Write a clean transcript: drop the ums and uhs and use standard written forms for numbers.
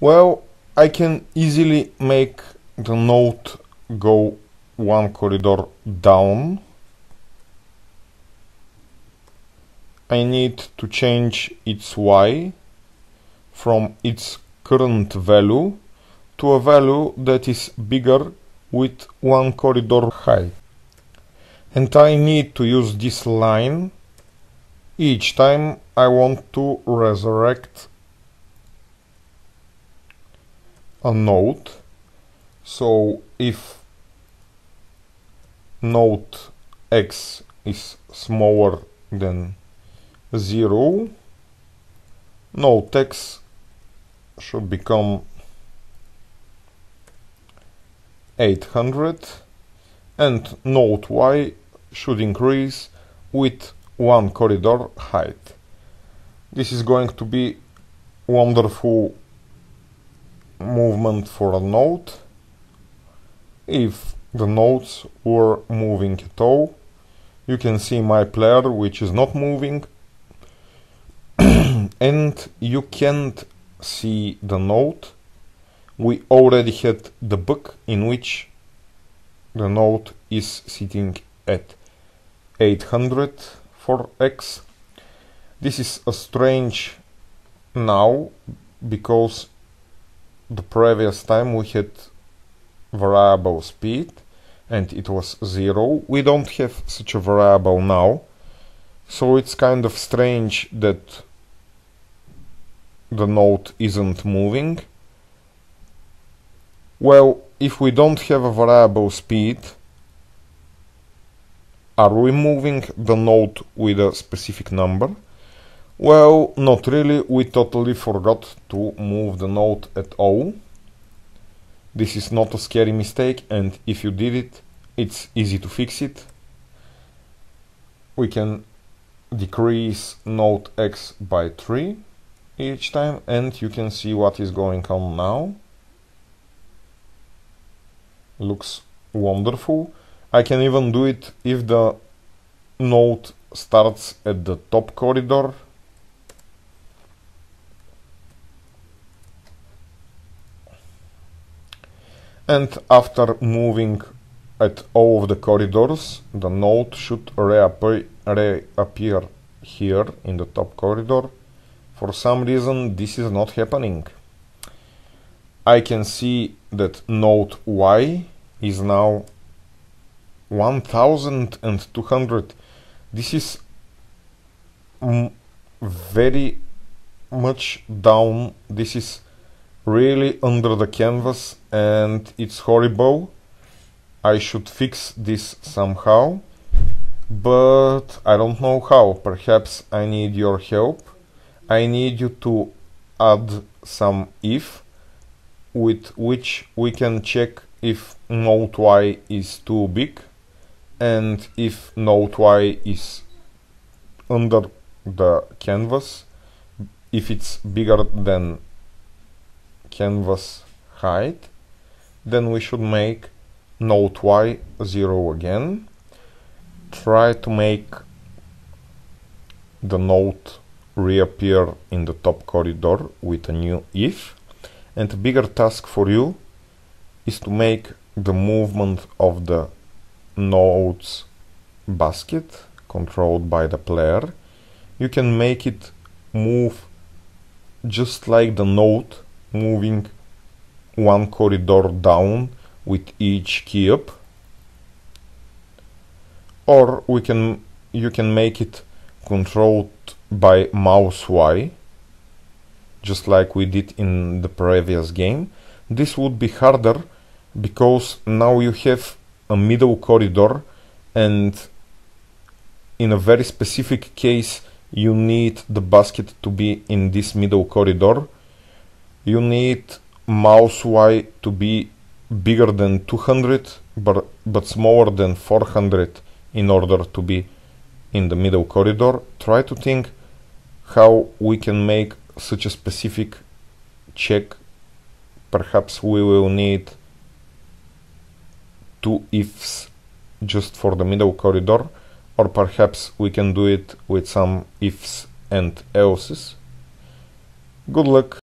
Well, I can easily make the node go one corridor down. I need to change its y from its current value to a value that is bigger with one corridor height. And I need to use this line each time I want to resurrect a node. So if node x is smaller than 0, node x should become 800 and node y should increase with one corridor height. This is going to be wonderful movement for a node. If the nodes were moving at all, you can see my player which is not moving, and you can't see the node. We already had the bug in which the node is sitting at 800 for x. This is a strange now because the previous time we had variable speed and it was 0. We don't have such a variable now, so it's kind of strange that the node isn't moving. Well, if we don't have a variable speed, are we moving the node with a specific number? Well, not really. We totally forgot to move the node at all. This is not a scary mistake, and if you did it, it's easy to fix it. We can decrease node x by 3 each time, and you can see what is going on now. Looks wonderful. I can even do it if the node starts at the top corridor. And after moving at all of the corridors, the node should reappear here in the top corridor. For some reason this is not happening. I can see that node y is now 1200. This is very much down. This is really under the canvas and it's horrible. I should fix this somehow, but I don't know how. Perhaps I need your help. I need you to add some if with which we can check if node y is too big and if node y is under the canvas. If it's bigger than canvas height, then we should make node y 0 again. Try to make the node reappear in the top corridor with a new if. And a bigger task for you is to make the movement of the node's basket controlled by the player. You can make it move just like the node, moving one corridor down with each key up, or you can make it controlled by mouse Y, just like we did in the previous game. This would be harder because now you have a middle corridor, and in a very specific case you need the basket to be in this middle corridor. You need mouse Y to be bigger than 200 but smaller than 400 in order to be in the middle corridor. Try to think how we can make such a specific check. Perhaps we will need 2 ifs just for the middle corridor, or perhaps we can do it with some ifs and elses. Good luck.